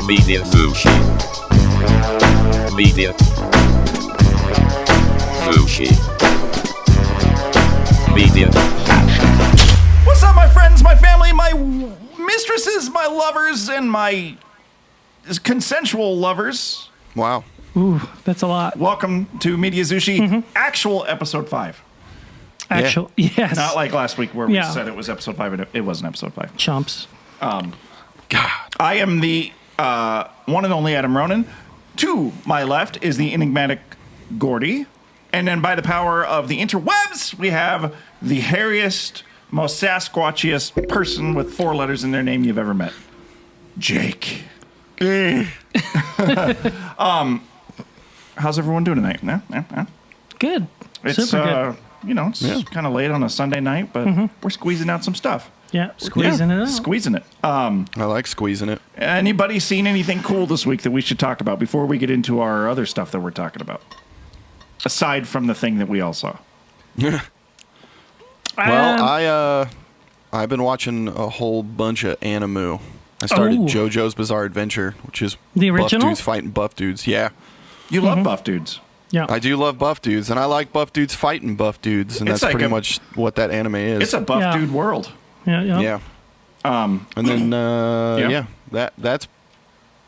Media Zushi. Media Zushi. Media. What's up, my friends, my family, my mistresses, my lovers, and my consensual lovers? Wow. Ooh, that's a lot. Welcome to Media Zushi, actual episode 5. Actual, yes. Not like last week where we Yeah. said it was episode 5 and it wasn't episode 5. Chumps. God. I am the one and only Adam Ronan. To my left is the enigmatic Gordy. And then by the power of the interwebs, we have the hairiest, most Sasquatchiest person with 4 letters in their name you've ever met. Jake. How's everyone doing tonight? Yeah. Good. It's Super good. It's kind of late on a Sunday night, but we're squeezing out some stuff. Yeah, squeezing it out. Squeezing it. I like squeezing it. Anybody seen anything cool this week that we should talk about before we get into our other stuff that we're talking about? Aside from the thing that we all saw. Well, I've been watching a whole bunch of anime. I started JoJo's Bizarre Adventure, which is The buff original? dudes fighting buff dudes. Yeah. You love buff dudes. Yeah. I do love buff dudes, and I like buff dudes fighting buff dudes, and It's that's like pretty much what that anime is. It's a buff Yeah. dude world. Yeah. Yeah. And then Yeah. that's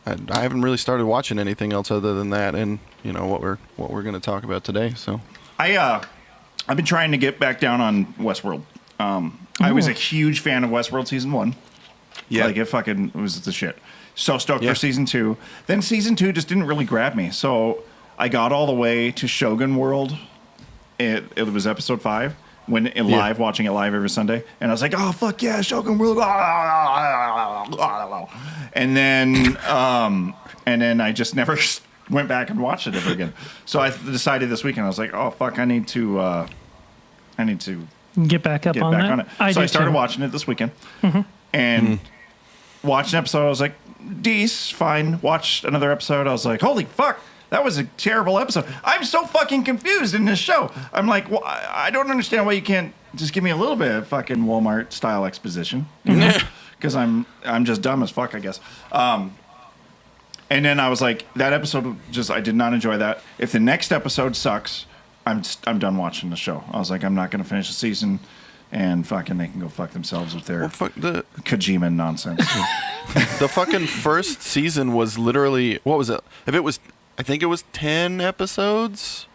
I haven't really started watching anything else other than that, and what we're going to talk about today. So I've been trying to get back down on Westworld. I was a huge fan of Westworld season 1. yeah, Like it was the shit. So stoked Yeah. for season 2. Then season 2 just didn't really grab me. So I got all the way to Shogun World. It was episode 5 when watching it live every Sunday, and I was like, oh fuck yeah, Shogun World. And then I just never went back and watched it ever again. So I decided this weekend I was like, oh fuck, I need to Get back up get on back that. on it. So I started too. watching it this weekend, and watched an episode. I was like, "Dece, fine." Watched another episode. I was like, "Holy fuck, that was a terrible episode." I'm so fucking confused in this show. I'm like, well, I don't understand why you can't just give me a little bit of fucking Walmart style exposition, because I'm just dumb as fuck, I guess. And then I was like, that episode I did not enjoy that. If the next episode sucks, I'm done watching the show. I was like, I'm not going to finish the season, and fucking they can go fuck themselves with their Kojima nonsense. the fucking first season was literally, what was it? I think it was 10 episodes.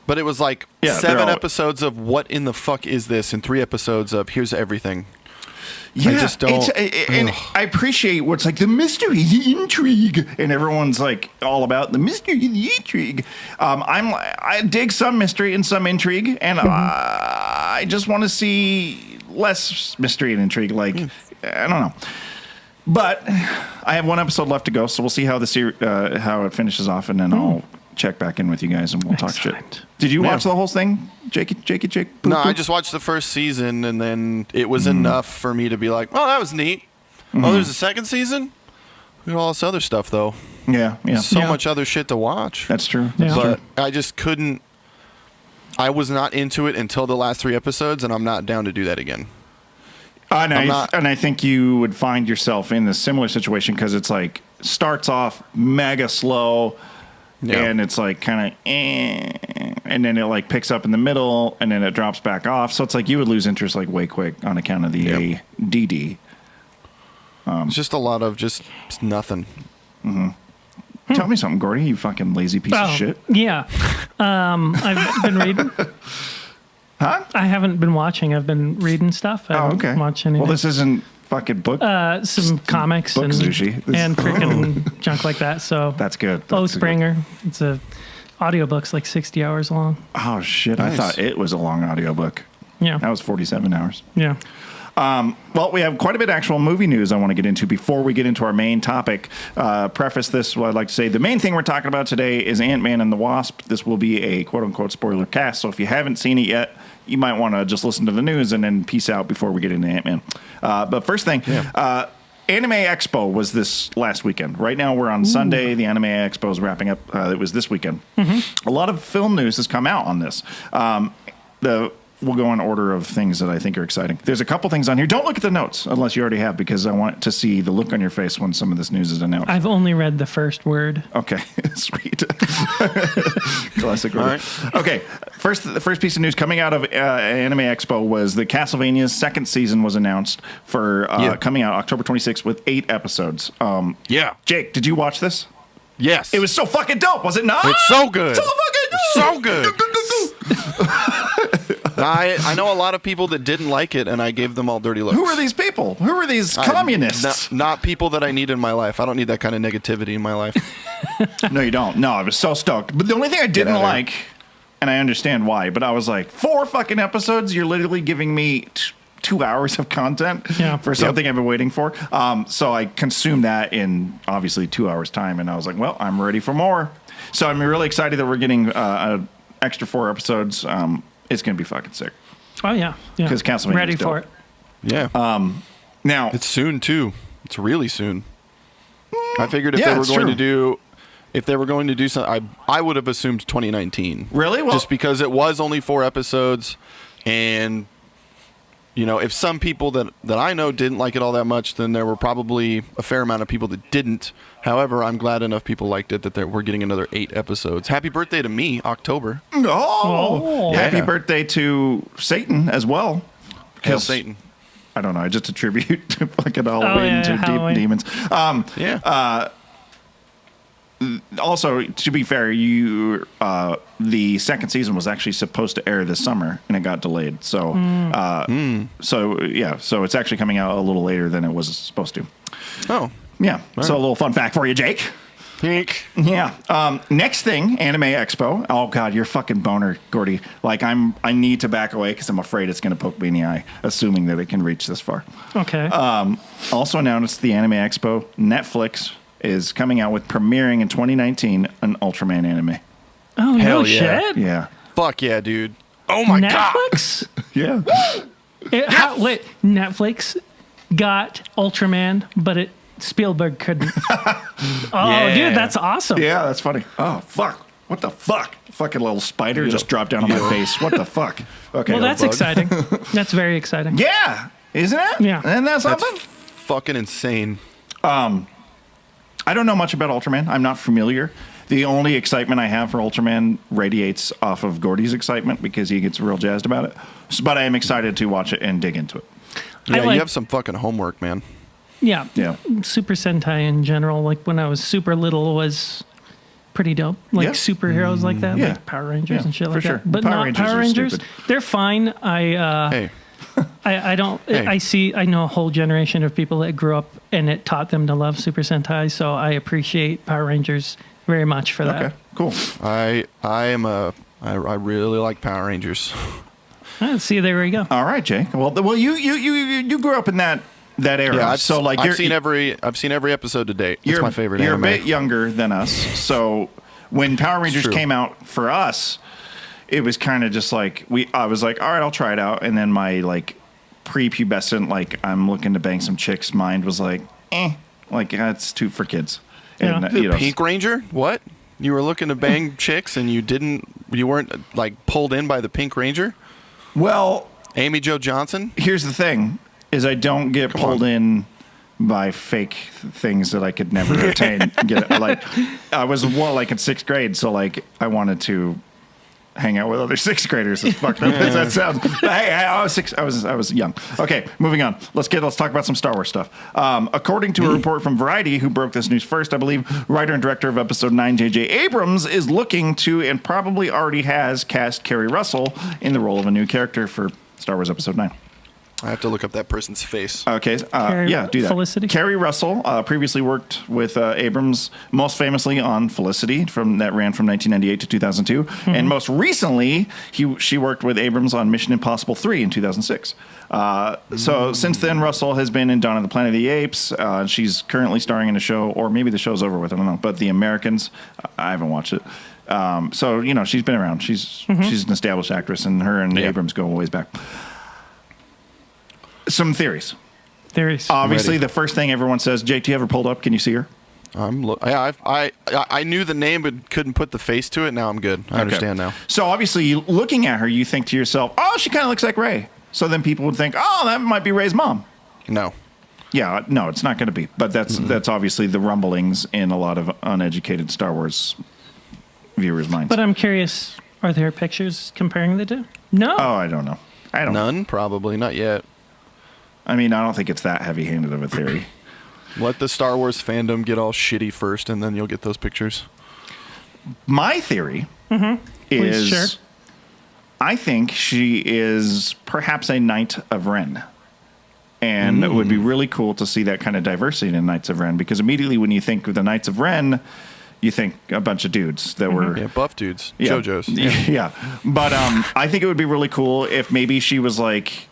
But it was like 7 episodes of what in the fuck is this, and 3 episodes of here's everything. Yeah, I just don't. And I appreciate what's like the mystery, the intrigue, and everyone's like all about the mystery, the intrigue. I dig some mystery and some intrigue, and I just want to see less mystery and intrigue. Like I don't know, but I have 1 episode left to go, so we'll see how how it finishes off, and then I'll check back in with you guys and we'll talk shit. Did you watch the whole thing, Jake? No, I just watched the first season, and then it was enough for me to be like, "Oh, that was neat." Oh, there's a second season. Look at all this other stuff, though. Yeah. So much other shit to watch. That's true. Yeah. But I just couldn't. I was not into it until the last 3 episodes, and I'm not down to do that again. And I think you would find yourself in this similar situation because it's like starts off mega slow. Yeah. And it's like kind of, and then it like picks up in the middle, and then it drops back off. So it's like you would lose interest like way quick on account of the ADD. It's just a lot of just nothing. Tell me something, Gordy. You fucking lazy piece of shit. Yeah. I've been reading. Huh? I haven't been watching. I've been reading stuff. I haven't watched anything. Well, this isn't fucking book. Some comics book and Zushi. and freaking junk like that. So that's good. Springer. It's a audiobook's like 60 hours long. Oh shit! Nice. I thought it was a long audiobook. Yeah. That was 47 hours. Yeah. Well, we have quite a bit of actual movie news I want to get into before we get into our main topic. Preface this, what I'd like to say. The main thing we're talking about today is Ant-Man and the Wasp. This will be a quote-unquote spoiler cast, so if you haven't seen it yet, you might want to just listen to the news and then peace out before we get into Ant-Man. But first thing, Anime Expo was this last weekend. Right now we're on Sunday. The Anime Expo is wrapping up. It was this weekend. A lot of film news has come out on this. The we'll go in order of things that I think are exciting. There's a couple things on here. Don't look at the notes unless you already have, because I want to see the look on your face when some of this news is announced. I've only read the first word. Okay, sweet. Classic. All right. Okay, the first piece of news coming out of Anime Expo was the Castlevania's second season was announced for coming out October 26th with 8 episodes. Yeah. Jake, did you watch this? Yes. It was so fucking dope, was it not? It's so good. So fucking good. So good. I know a lot of people that didn't like it, and I gave them all dirty looks. Who are these people? Who are these communists? Not people that I need in my life. I don't need that kind of negativity in my life. No, you don't. No, I was so stoked. But the only thing I didn't like, and I understand why, but I was like, 4 fucking episodes? You're literally giving me 2 hours of content for something I've been waiting for. So I consumed that in obviously 2 hours time, and I was like, well, I'm ready for more. So I'm really excited that we're getting an extra 4 episodes. It's going to be fucking sick. Oh, yeah. Because Castlevania ready is for dope. it. Yeah. Now it's soon too. It's really soon. I figured if they were going to do something, I would have assumed 2019. Really? Well, just because it was only 4 episodes, and if some people that I know didn't like it all that much, then there were probably a fair amount of people that didn't. However, I'm glad enough people liked it that we're getting another 8 episodes. Happy birthday to me, October. Happy birthday to Satan as well. Hail Satan. I don't know. I just attribute to fucking Halloween to demons. Also, to be fair, the second season was actually supposed to air this summer, and it got delayed. So, so it's actually coming out a little later than it was supposed to. Oh, yeah. So a little fun fact for you, Jake. Yeah. Next thing, Anime Expo. Oh God, you're fucking boner, Gordy. Like I need to back away because I'm afraid it's going to poke me in the eye, assuming that it can reach this far. Okay. Also announced the Anime Expo. Netflix is coming out with premiering in 2019 an Ultraman anime. Oh, hell no shit? Yeah. Fuck yeah, dude. Oh my Netflix? Yeah. Wait, Netflix got Ultraman, but Spielberg couldn't. Dude, that's awesome. Yeah, that's funny. Oh, fuck. What the fuck? Fucking little spider just dropped down on my face. What the fuck? Okay. Well, that's exciting. That's very exciting. Yeah. Isn't it? Yeah. And that's something? That's fucking insane. I don't know much about Ultraman. I'm not familiar. The only excitement I have for Ultraman radiates off of Gordy's excitement because he gets real jazzed about it. But I am excited to watch it and dig into it. Yeah, you have some fucking homework, man. Yeah. Yeah. Super Sentai in general, like when I was super little, was pretty dope. Like superheroes like that, like Power Rangers and shit like sure. that. But Power not Rangers Power are Rangers. stupid. They're fine. I don't. Hey. I know a whole generation of people that grew up and it taught them to love Super Sentai. So I appreciate Power Rangers very much for that. Okay, cool. I really like Power Rangers. See, there we go. All right, Jake. Well, you grew up in that era. Yeah, I've seen every episode to date. It's my favorite You're anime. a bit younger than us, so when Power Rangers came out for us, it was kind of just like I was like, all right, I'll try it out, and then my like prepubescent, I'm looking to bang some chicks mind was like, it's too for kids. Yeah. And Pink Ranger? What? You were looking to bang chicks and you weren't like pulled in by the Pink Ranger? Well, Amy Jo Johnson? here's the thing: is I don't get pulled in by fake things that I could never attain. I was in 6th grade, so I wanted to hang out with other 6th graders. As fucked up as that sounds. Hey, I was 6. I was young. Okay, moving on. Let's talk about some Star Wars stuff. According to a report from Variety, who broke this news first, I believe, writer and director of Episode 9, J.J. Abrams, is looking to and probably already has cast Kerry Russell in the role of a new character for Star Wars Episode 9. I have to look up that person's face. Okay, do that. Felicity? Kerry Russell previously worked with Abrams, most famously on Felicity, that ran from 1998 to 2002, and most recently she worked with Abrams on Mission Impossible 3 in 2006. So since then, Russell has been in Dawn of the Planet of the Apes. She's currently starring in a show, or maybe the show's over with, I don't know. But The Americans, I haven't watched it. So she's been around. She's an established actress, and her and Abrams go a ways back. Some theories. Theories. Obviously, the first thing everyone says, Jake, do you have her pulled up? Can you see her? I knew the name but couldn't put the face to it. Now I'm good. I understand now. So obviously, looking at her, you think to yourself, "Oh, she kind of looks like Rey." So then people would think, "Oh, that might be Rey's mom." No. Yeah, no, it's not going to be. But that's obviously the rumblings in a lot of uneducated Star Wars viewers' minds. But I'm curious, are there pictures comparing the two? No. Oh, I don't know. None, probably not yet. I mean, I don't think it's that heavy-handed of a theory. Let the Star Wars fandom get all shitty first, and then you'll get those pictures. My theory is, Sure. I think she is perhaps a Knight of Ren. And it would be really cool to see that kind of diversity in Knights of Ren, because immediately when you think of the Knights of Ren, you think a bunch of dudes that were... Yeah, buff dudes. Yeah, JoJo's. Yeah. But I think it would be really cool if maybe she was like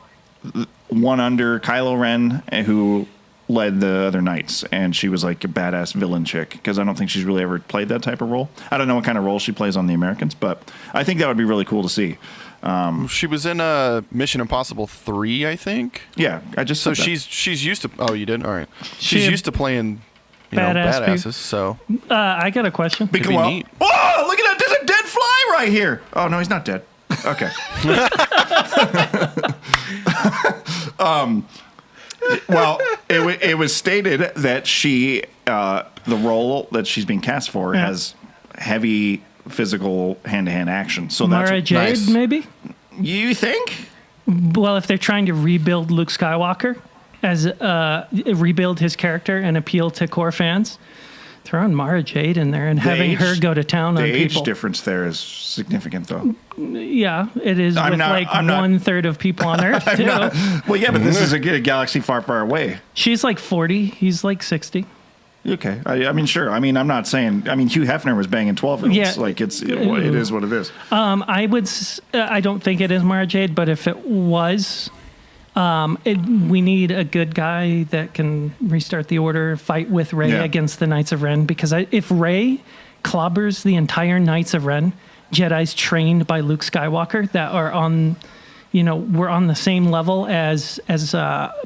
one under Kylo Ren, who led the other knights, and she was like a badass villain chick, because I don't think she's really ever played that type of role. I don't know what kind of role she plays on The Americans, but I think that would be really cool to see. She was in Mission Impossible 3, I think. Yeah, I just So said that. she's used to. Oh, you did. All right. She She's a used to playing badass badasses. So I got a question. Could be neat. Oh, look at that! There's a dead fly right here. Oh no, he's not dead. Okay. Well, it was stated that she, the role that she's being cast for, has heavy physical hand-to-hand action. So Mara that's Jade, nice. maybe? You think? Well, if they're trying to rebuild Luke Skywalker, as rebuild his character and appeal to core fans, throwing Mara Jade in there and having her go to town on people. The people. age difference there is significant, though. Yeah, it is with like I'm not- 1/3 of people on Earth, too. Well, yeah, but this is a galaxy far, far away. She's like 40. He's like 60. Okay. I mean, sure. I mean, I'm not saying... I mean, Hugh Hefner was banging 12-year-olds. Yeah. Like, it is what it is. I don't think it is Mara Jade, but if it was... we need a good guy that can restart the order, fight with Rey against the Knights of Ren. Because if Rey clobbers the entire Knights of Ren, Jedis trained by Luke Skywalker that are on, we're on the same level as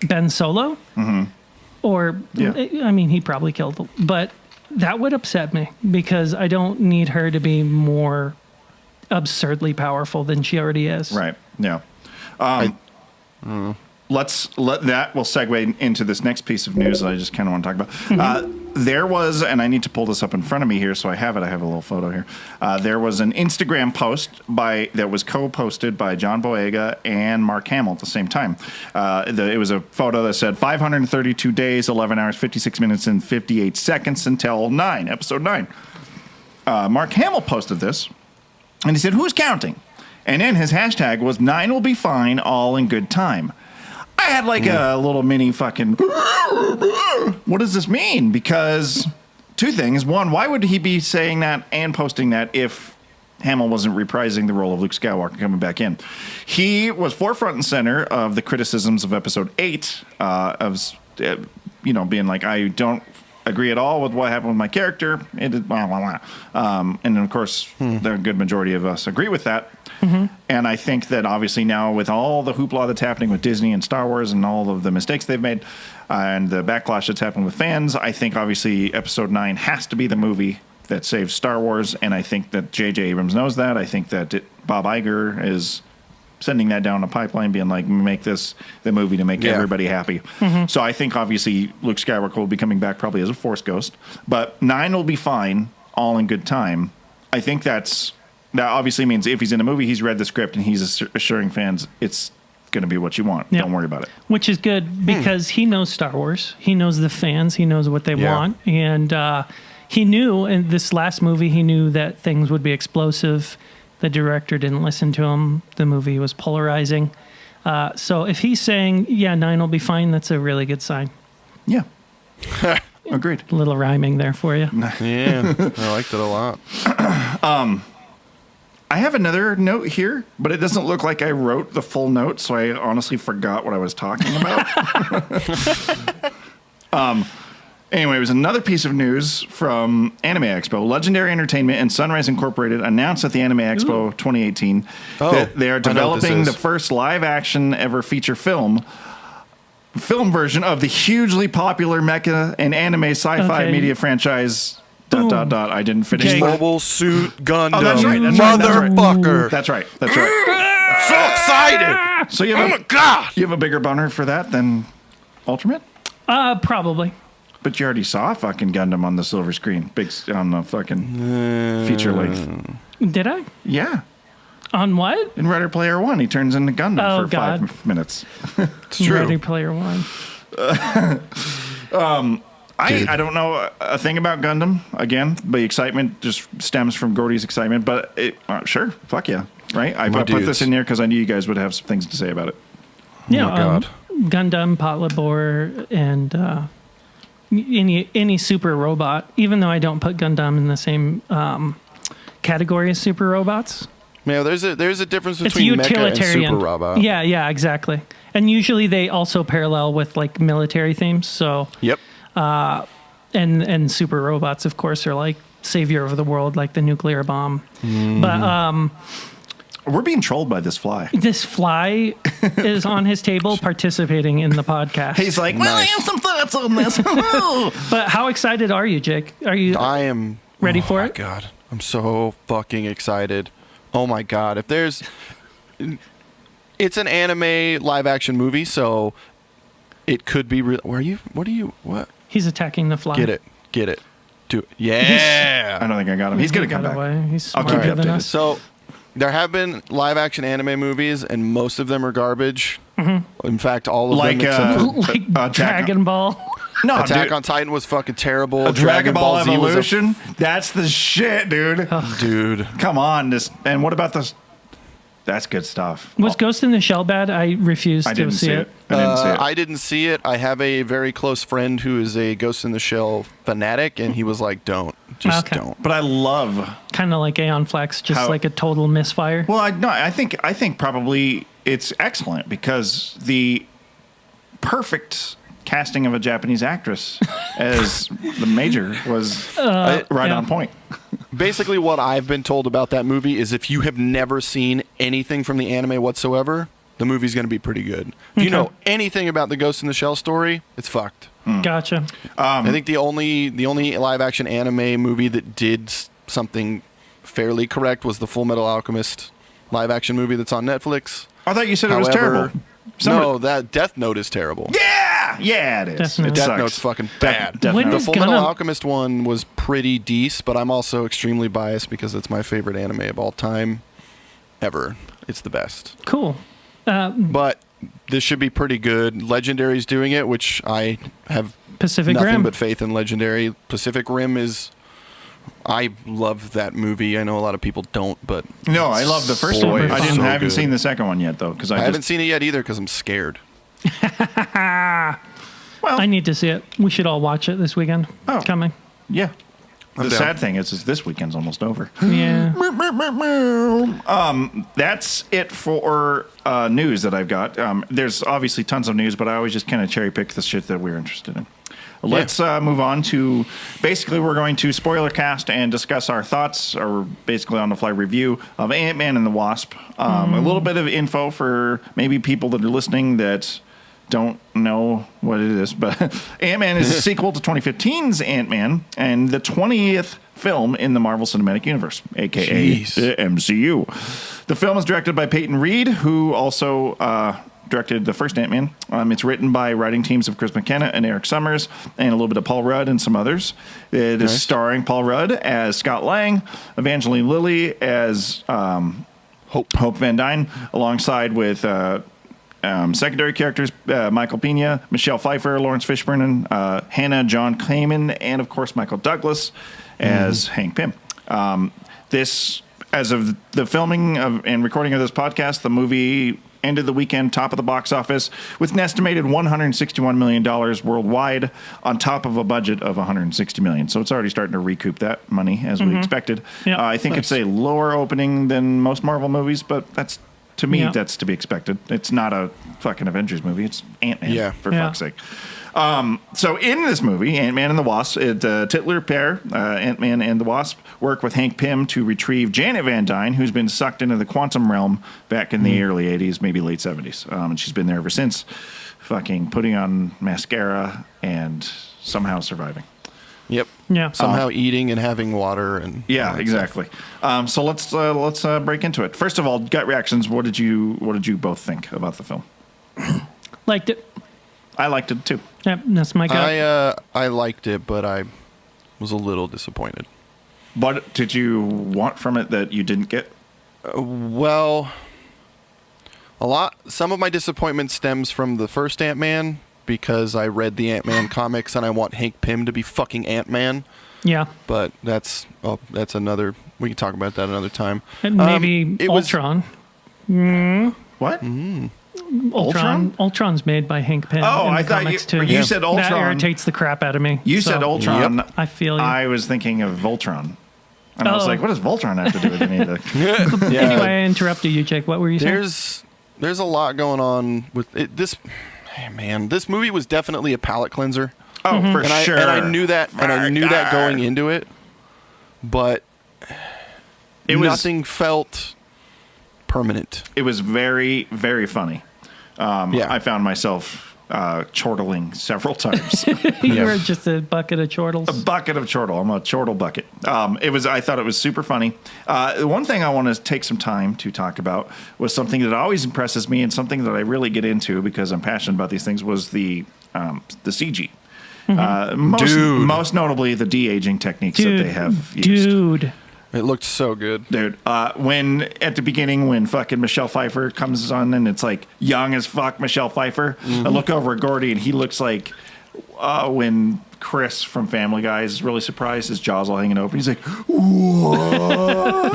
Ben Solo. Mm-hmm. Or, I mean, he probably killed, but that would upset me because I don't need her to be more absurdly powerful than she already is. Right. Yeah. We'll segue into this next piece of news that I just kind of want to talk about. There was, and I need to pull this up in front of me here, so I have it. I have a little photo here. There was an Instagram post that was co-posted by John Boyega and Mark Hamill at the same time. It was a photo that said 532 days, 11 hours, 56 minutes, and 58 seconds until episode 9. Mark Hamill posted this, and he said, "Who's counting?" And then his hashtag was 9 will be fine, all in good time. I had like a little mini fucking, what does this mean? Because two things. One, why would he be saying that and posting that if Hamill wasn't reprising the role of Luke Skywalker coming back in? He was forefront and center of the criticisms of episode 8 being like, I don't agree at all with what happened with my character. It is blah, blah, blah. And of course, the good majority of us agree with that. Mm-hmm. And I think that obviously now with all the hoopla that's happening with Disney and Star Wars and all of the mistakes they've made and the backlash that's happened with fans, I think obviously episode 9 has to be the movie that saves Star Wars. And I think that J.J. Abrams knows that. I think that Bob Iger is sending that down the pipeline, being like, make this the movie to make everybody happy. Mm-hmm. So I think obviously Luke Skywalker will be coming back probably as a Force ghost, but 9 will be fine, all in good time. I think that obviously means if he's in a movie, he's read the script and he's assuring fans it's going to be what you want. Yep. Don't worry about it. Which is good because he knows Star Wars. He knows the fans. He knows what they want. And he knew in this last movie, he knew that things would be explosive. The director didn't listen to him. The movie was polarizing. So if he's saying, 9 will be fine, that's a really good sign. Yeah. Agreed. A little rhyming there for you. Yeah, I liked it a lot. I have another note here, but it doesn't look like I wrote the full note, so I honestly forgot what I was talking about. Anyway, it was another piece of news from Anime Expo. Legendary Entertainment and Sunrise Incorporated announced at the Anime Expo 2018 that they are developing the first live-action ever feature film film version of the hugely popular mecha and anime sci-fi media franchise. ... I didn't finish. Okay. Mobile Suit Gundam. Oh, that's right. Motherfucker. That's right. That's right. So excited. So you have my God. You have a bigger boner for that than Ultraman? Probably. But you already saw fucking Gundam on the silver screen, on the fucking feature length. Did I? Yeah. On what? In Ready Player One, he turns into Gundam for God. 5 minutes. It's true. Ready Player One. I don't know a thing about Gundam. Again, the excitement just stems from Gordy's excitement. But sure, fuck yeah, right? I put this in here because I knew you guys would have some things to say about it. Yeah, Oh my God. Gundam, Palate, and any super robot. Even though I don't put Gundam in the same category as super robots. Yeah, there's a difference It's between mecha and utilitarian. super robot. Yeah, exactly. And usually they also parallel with like military themes. So Yep. and super robots, of course, are like savior of the world, like the nuclear bomb. But We're being trolled by this fly. this fly is on his table participating in the podcast. He's like, well, I have some thoughts on this. But how excited are you, Jake? Are you I am ready for it? Oh my God. I'm so fucking excited. Oh my God. It's an anime live action movie, so it could be real. What? He's attacking the fly. Get it. Do it. Yeah. I don't think I got him. He's going to come Got back. away. He's I'll keep smarter you than updated. us. So there have been live action anime movies, and most of them are garbage. In fact, all of Like, them except for Like Attack Dragon Ball. No, Attack dude. on Titan was fucking terrible. Dragon Ball Z was Evolution? That's the shit, dude. dude. Come on. And what about this? That's good stuff. Was Ghost in the Shell bad? I refused I to didn't see it. I didn't see it. I have a very close friend who is a Ghost in the Shell fanatic, and he was like, "Don't, just Okay. don't." But I love. Kind of like Aeon Flux, just How- like a total misfire. Well, I think probably it's excellent because the perfect casting of a Japanese actress as the major was right yeah. on point. Basically, what I've been told about that movie is if you have never seen anything from the anime whatsoever, the movie's going to be pretty good. If you know anything about the Ghost in the Shell story, it's fucked. Gotcha. I think the only live action anime movie that did something fairly correct was the Full Metal Alchemist live action movie that's on Netflix. I thought you said it was terrible. No, that Death Note is terrible. Yeah, it is. Definitely. It Death sucks. Note's fucking bad. Death When Note. The is Full Metal Gundam- Alchemist one was pretty decent, but I'm also extremely biased because it's my favorite anime of all time ever. It's the best. Cool. But this should be pretty good. Legendary's doing it, which I have Pacific nothing Rim. but faith in Legendary. Pacific Rim is... I love that movie. I know a lot of people don't, but... No, I love the first Boy, one. it's I so haven't good. seen the second one yet, though, because I haven't seen it yet either because I'm scared. I need to see it. We should all watch it this weekend. Oh. Coming. Yeah. I'm The down. sad thing is this weekend's almost over. Yeah. That's it for news that I've got. There's obviously tons of news, but I always just kind of cherry pick the shit that we're interested in. Let's move on to, basically we're going to spoiler cast and discuss our thoughts, or basically on the fly review of Ant-Man and the Wasp. A little bit of info for maybe people that are listening that don't know what it is, but Ant-Man is a sequel to 2015's Ant-Man and the 20th film in the Marvel Cinematic Universe, a.k.a. Jeez. the MCU. The film is directed by Peyton Reed, who also directed the first Ant-Man. It's written by writing teams of Chris McKenna and Eric Summers, and a little bit of Paul Rudd and some others. It is starring Paul Rudd as Scott Lang, Evangeline Lilly as Hope Van Dyne, alongside with secondary characters, Michael Pena, Michelle Pfeiffer, Lawrence Fishburne, Hannah John Kamen, and of course Michael Douglas as Hank Pym. This, as of the filming of and recording of this podcast, the movie ended the weekend top of the box office with an estimated $161 million worldwide on top of a budget of $160 million. So it's already starting to recoup that money as we expected. Yep. I think it's a lower opening than most Marvel movies, but that's, to me, Yeah. that's to be expected. It's not a fucking Avengers movie. It's Ant-Man, for Yeah. fuck's sake. So in this movie, Ant-Man and the Wasp, the titular pair, Ant-Man and the Wasp, work with Hank Pym to retrieve Janet Van Dyne, who's been sucked into the quantum realm back in the early 80s, maybe late 70s. And she's been there ever since. fucking putting on mascara and somehow surviving. Yep. Yeah. Somehow eating and having water and Yeah, exactly. So let's break into it. First of all, gut reactions. What did you both think about the film? Liked it. I liked it too. Yep, that's my gut. I liked it, but I was a little disappointed. What did you want from it that you didn't get? Well, some of my disappointment stems from the first Ant-Man because I read the Ant-Man comics and I want Hank Pym to be fucking Ant-Man. Yeah. But that's another. We can talk about that another time. And maybe Ultron. What? Ultron's made by Hank Pym. Oh, in the I thought comics too. you said Ultron. That irritates the crap out of me. You said Ultron. Yep. I feel you. I was thinking of Voltron. And I was like, what does Voltron have to do with any of this? Yeah. Anyway, I interrupted you, Jake. What were you saying? There's a lot going on with it. Hey, man, this movie was definitely a palate cleanser. Oh, for sure. And I knew that. And I knew that going into it. But nothing felt permanent. It was very, very funny. Yeah. I found myself chortling several times. You were just a bucket of chortles. A bucket of chortle. I'm a chortle bucket. I thought it was super funny. One thing I want to take some time to talk about was something that always impresses me and something that I really get into because I'm passionate about these things was the CG. Most notably the de-aging techniques that they have used. It looked so good. Dude, when at the beginning when fucking Michelle Pfeiffer comes on and it's like young as fuck Michelle Pfeiffer, I look over at Gordy and he looks like when Chris from Family Guy is really surprised, his jaw's all hanging open. He's like, whoa.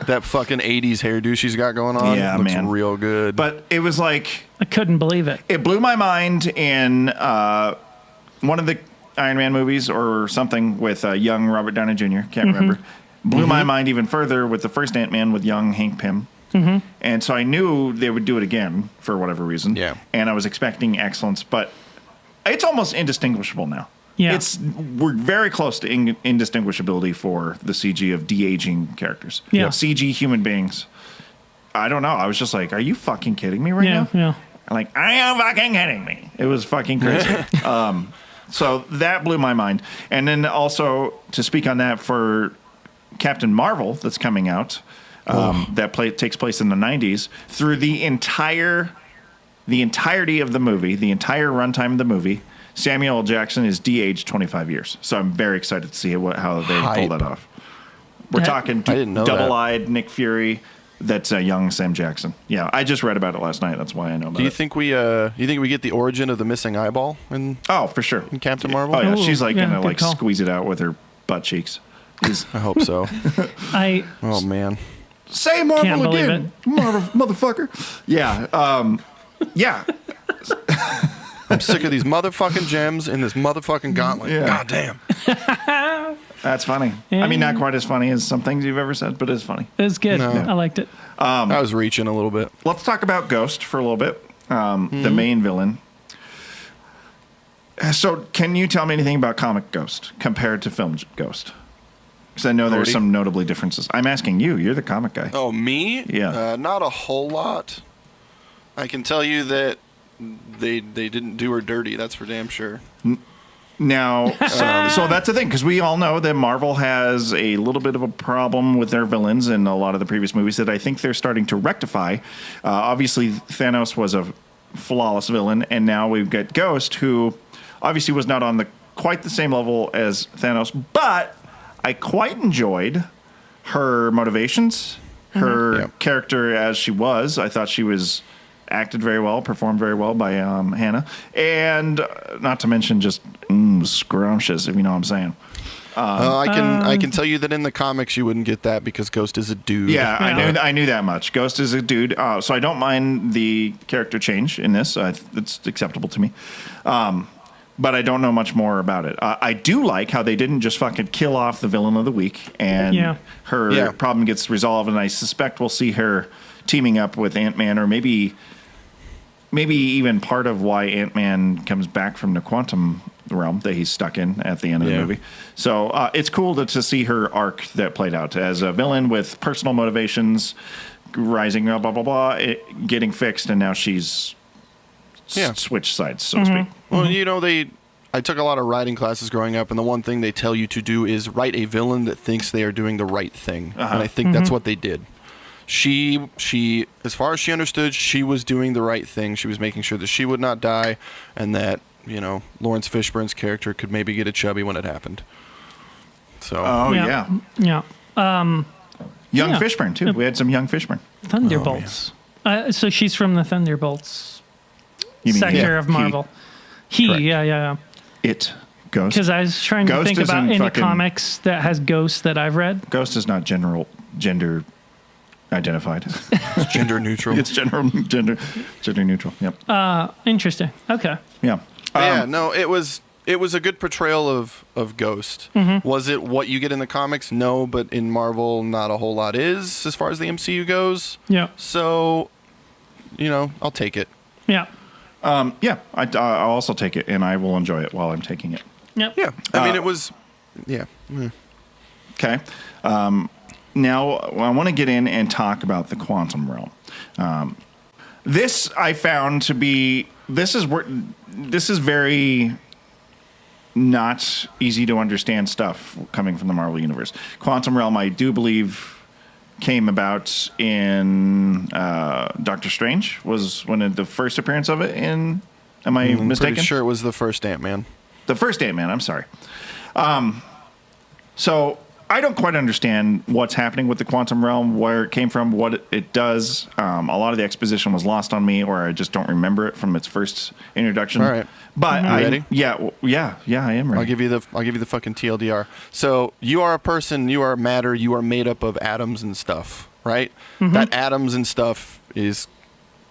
That fucking 80s hairdo she's got going on looks real good. But it was like... I couldn't believe it. It blew my mind in one of the Iron Man movies or something with young Robert Downey Jr. Can't remember. Blew my mind even further with the first Ant-Man with young Hank Pym. And so I knew they would do it again for whatever reason. Yeah. And I was expecting excellence, but it's almost indistinguishable now. Yeah. We're very close to indistinguishability for the CG of de-aging characters. Yeah. CG human beings. I don't know. I was just like, are you fucking kidding me right now? Yeah. I'm like, are you fucking kidding me? It was fucking crazy. So that blew my mind. And then also to speak on that for Captain Marvel that's coming out, takes place in the 90s, through the entirety of the movie, the entire runtime of the movie, Samuel L. Jackson is de-aged 25 years. So I'm very excited to see how they pull that off. We're talking double-eyed Nick Fury. That's a young Sam Jackson. Yeah, I just read about it last night. That's why I know about it. Do you think we get the origin of the missing eyeball for sure. in Captain Marvel? Oh yeah, she's gonna call. squeeze it out with her butt cheeks. I hope so. Oh man. Say Marvel Can't believe again, Marvel motherfucker. Yeah, yeah. I'm sick of these motherfucking gems in this motherfucking gauntlet. Yeah. God damn. That's funny. I mean, not quite as funny as some things you've ever said, but it's funny. It was good. No. I liked it. I was reaching a little bit. Let's talk about Ghost for a little bit. The main villain. So, can you tell me anything about comic Ghost compared to film Ghost? Because I know there's some notably differences. I'm asking you. You're the comic guy. Oh, me? Yeah. Not a whole lot. I can tell you that they didn't do her dirty. That's for damn sure. Now, so that's the thing, because we all know that Marvel has a little bit of a problem with their villains in a lot of the previous movies that I think they're starting to rectify. Obviously, Thanos was a flawless villain, and now we've got Ghost, who obviously was not on quite the same level as Thanos, but I quite enjoyed her motivations, her character as she was. I thought she was acted very well, performed very well by Hannah, and not to mention just scrumptious, if you know what I'm saying. I can tell you that in the comics you wouldn't get that because Ghost is a dude. Yeah, I knew that much. Ghost is a dude, so I don't mind the character change in this. It's acceptable to me. But I don't know much more about it. I do like how they didn't just fucking kill off the villain of the week and her problem gets resolved, and I suspect we'll see her teaming up with Ant-Man, or maybe even part of why Ant-Man comes back from the quantum realm that he's stuck in at the end of the movie. So it's cool to see her arc that played out as a villain with personal motivations, rising up, blah, blah, blah, getting fixed, and now she's switch sides, so to speak. Well, I took a lot of writing classes growing up, and the one thing they tell you to do is write a villain that thinks they are doing the right thing. And I think that's what they did. She, as far as she understood, she was doing the right thing. She was making sure that she would not die, and that, Lawrence Fishburne's character could maybe get a chubby when it happened. So. Oh, yeah. Yeah. Young Fishburne, too. We had some young Fishburne. Thunderbolts. So she's from the Thunderbolts You mean sector of Marvel. Correct. Yeah. It. Ghost. Because I was trying to Ghost think about isn't any fucking- comics that has ghosts that I've read. Ghost is not gender identified. It's gender neutral. It's gender neutral. Yep. Interesting. Okay. Yeah. It was a good portrayal of Ghost. Was it what you get in the comics? No, but in Marvel, not a whole lot is as far as the MCU goes. Yeah. So, I'll take it. Yeah. I'll also take it, and I will enjoy it while I'm taking it. Yep. Yeah. I mean, it was. Yeah. Okay. Now, I want to get in and talk about the quantum realm. This I found to be. This is very not easy to understand stuff coming from the Marvel Universe. Quantum realm, I do believe, came about in Doctor Strange. Was one of the first appearance of it in. Am I mistaken? Pretty sure it was the first Ant-Man. The first Ant-Man. I'm sorry. So I don't quite understand what's happening with the quantum realm, where it came from, what it does. A lot of the exposition was lost on me, or I just don't remember it from its first introduction. All right. But ready? Yeah, I am ready. I'll give you the fucking TLDR. So you are a person, you are matter, you are made up of atoms and stuff, right? That atoms and stuff is,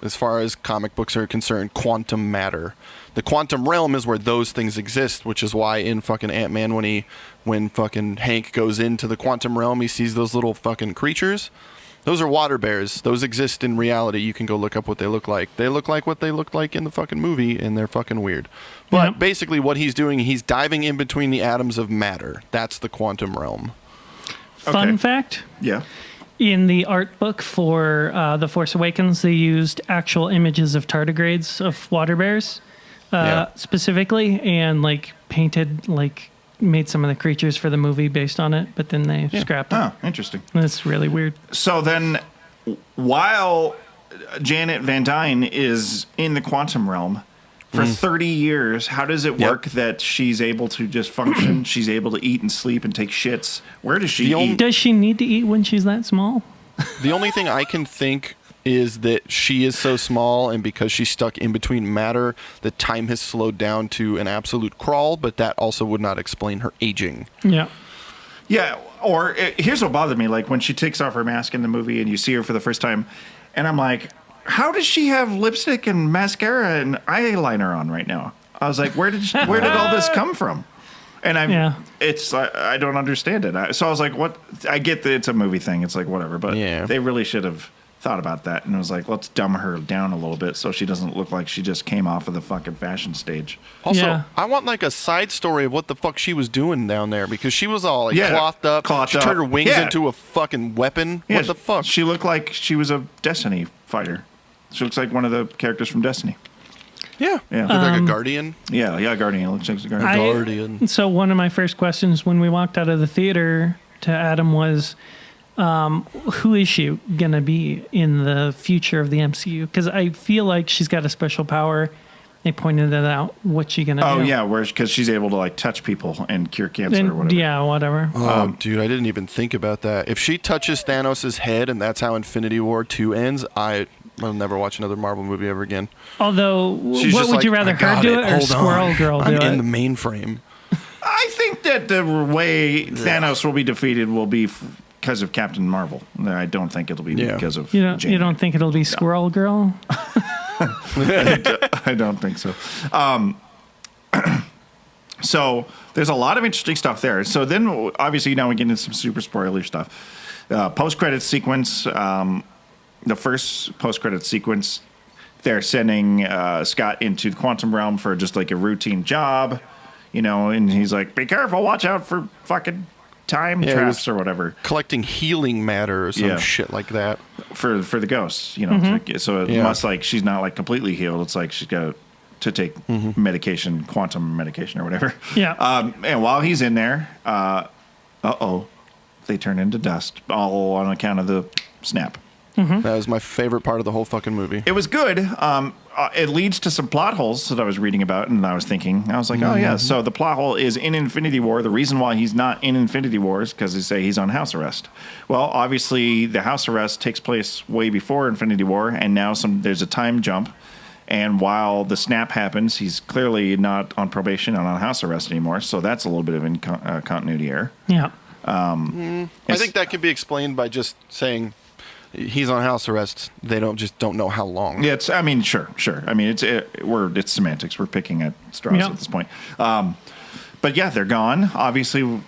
as far as comic books are concerned, quantum matter. The quantum realm is where those things exist, which is why in fucking Ant-Man, when fucking Hank goes into the quantum realm, he sees those little fucking creatures. Those are water bears. Those exist in reality. You can go look up what they look like. They look like what they looked like in the fucking movie, and they're fucking weird. But basically what he's doing, he's diving in between the atoms of matter. That's the quantum realm. Fun fact. Yeah. In the art book for The Force Awakens, they used actual images of tardigrades, of water bears, specifically, and painted, made some of the creatures for the movie based on it, but then they scrapped it. Oh, interesting. That's really weird. So then, while Janet Van Dyne is in the quantum realm for 30 years, how does it work that she's able to just function? She's able to eat and sleep and take shits. Where does she eat? Does she need to eat when she's that small? The only thing I can think is that she is so small, and because she's stuck in between matter, the time has slowed down to an absolute crawl, but that also would not explain her aging. Yeah. Yeah, or here's what bothered me. Like when she takes off her mask in the movie and you see her for the first time, and I'm like, how does she have lipstick and mascara and eyeliner on right now? I was like, where did all this come from? And I don't understand it. So I was like, what? I get that it's a movie thing. It's like, whatever. But they really should have thought about that. And it was like, let's dumb her down a little bit so she doesn't look like she just came off of the fucking fashion stage. Also, I want a side story of what the fuck she was doing down there, because she was all clothed up. She turned her wings into a fucking weapon. What the fuck? She looked like she was a Destiny fighter. She looks like one of the characters from Destiny. Yeah. Looked like a guardian. Yeah, Guardian. It looks like a Guardian. Guardian. So one of my first questions when we walked out of the theater to Adam was, who is she going to be in the future of the MCU? Because I feel like she's got a special power. They pointed that out. What's she going to do? Oh, yeah, because she's able to touch people and cure cancer or whatever. Yeah, whatever. Oh, dude, I didn't even think about that. If she touches Thanos' head and that's how Infinity War 2 ends, I'll never watch another Marvel movie ever again. Although, what would you rather, her do it or Squirrel Girl do it? I'm in the mainframe. I think that the way Thanos will be defeated will be because of Captain Marvel. I don't think it'll be because of Janet. You don't think it'll be Squirrel Girl? I don't think so. So there's a lot of interesting stuff there. So then, obviously, now we get into some super spoiler stuff. Post-credit sequence. The first post-credit sequence, they're sending Scott into the quantum realm for just a routine job, and he's like, "Be careful, watch out for fucking time traps or whatever. Collecting healing matter or some shit like that. For the ghosts, you know. So it must, like, she's not, like, completely healed. It's like she's got to take medication, quantum medication or whatever. Yeah. And while he's in there, they turn into dust, all on account of the snap. That was my favorite part of the whole fucking movie. It was good. It leads to some plot holes that I was reading about, and I was thinking, I was like, oh yeah. So the plot hole is in Infinity War. The reason why he's not in Infinity War is because they say he's on house arrest. Well, obviously the house arrest takes place way before Infinity War, and now there's a time jump. And while the snap happens, he's clearly not on probation and on house arrest anymore. So that's a little bit of continuity error. Yeah. I think that can be explained by just saying he's on house arrest. They don't know how long. Yeah, sure. I mean, it's semantics. We're picking at straws at this point. But yeah, they're gone. Obviously,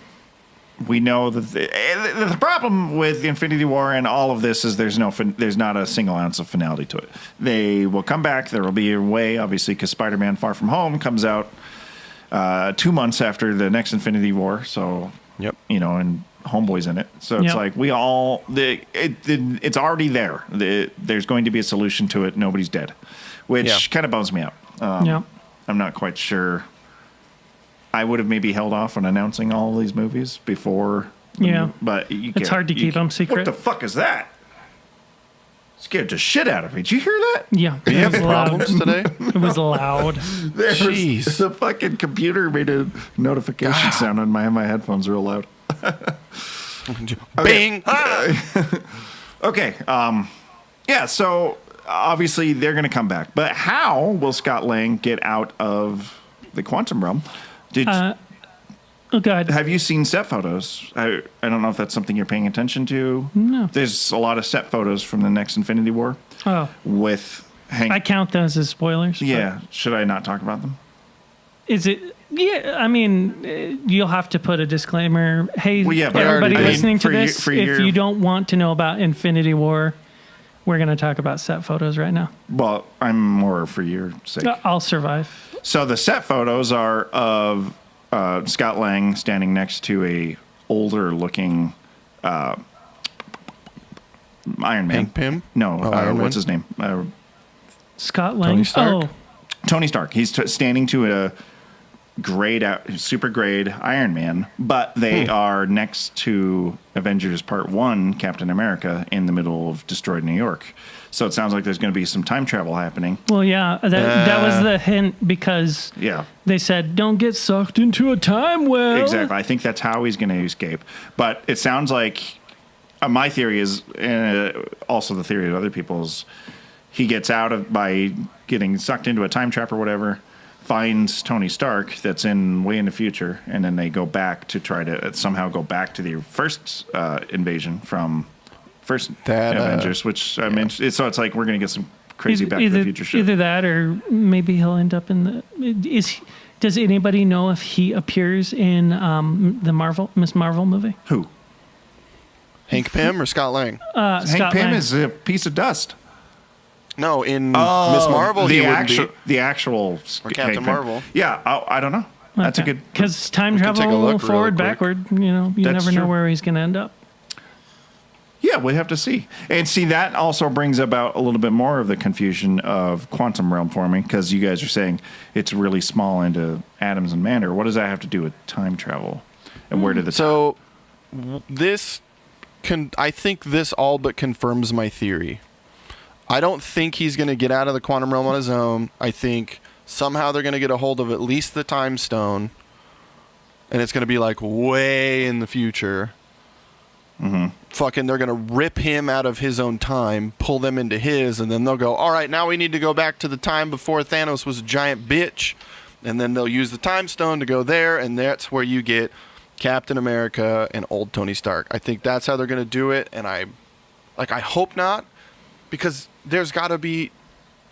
we know that the problem with Infinity War and all of this is there's not a single ounce of finality to it. They will come back. There will be a way, obviously, because Spider-Man: Far From Home comes out 2 months after the next Infinity War. So, you know, and Homeboy's in it. So it's like it's already there. There's going to be a solution to it. Nobody's dead, which kind of bums me out. I'm not quite sure. I would have maybe held off on announcing all of these movies before. But it's hard to keep them secret. What the fuck is that? Scared the shit out of me. Did you hear that? Yeah. Do you have problems today? It was loud. Jeez. The fucking computer made a notification sound on my headphones real loud. Bing! Okay. So obviously they're going to come back. But how will Scott Lang get out of the quantum realm? Oh, God. Have you seen set photos? I don't know if that's something you're paying attention to. No. There's a lot of set photos from the next Infinity War. Oh. With Hank. I count those as spoilers. Yeah. Should I not talk about them? Is it? Yeah, I mean, you'll have to put a disclaimer. Hey, everybody listening to this, if you don't want to know about Infinity War, we're going to talk about set photos right now. Well, I'm more for your sake. I'll survive. So the set photos are of Scott Lang standing next to a older looking Iron Man. Hank Pym? No, what's his name? Scott Lang. Tony Stark? Oh. Tony Stark. He's standing to a super grade Iron Man, but they are next to Avengers Part 1, Captain America, in the middle of destroyed New York. So it sounds like there's going to be some time travel happening. Well, yeah, that was the hint because they said, don't get sucked into a time well. Exactly. I think that's how he's going to escape. But it sounds like my theory is, also the theory of other people's, he gets out of by getting sucked into a time trap or whatever, finds Tony Stark that's way in the future, and then they go back to try to somehow go back to the first invasion from first Avengers, which I mean, so it's like we're going to get some crazy Back to the Future shit. Either that, or maybe he'll end up in the. Does anybody know if he appears in the Miss Marvel movie? Who? Hank Pym or Scott Lang? Hank Pym is a piece of dust. No, in Miss Marvel, the actual or Captain Marvel. Yeah, I don't know. That's a good because time travel forward, backward. You know, you never know where he's going to end up. Yeah, we have to see. And see, that also brings about a little bit more of the confusion of quantum realm for me, because you guys are saying it's really small into atoms and matter. What does that have to do with time travel? And where did the I think this all but confirms my theory. I don't think he's going to get out of the quantum realm on his own. I think somehow they're going to get a hold of at least the time stone, and it's going to be like way in the future. Fucking, they're going to rip him out of his own time, pull them into his, and then they'll go, all right, now we need to go back to the time before Thanos was a giant bitch. And then they'll use the time stone to go there, and that's where you get Captain America and old Tony Stark. I think that's how they're going to do it, and I hope not, because there's got to be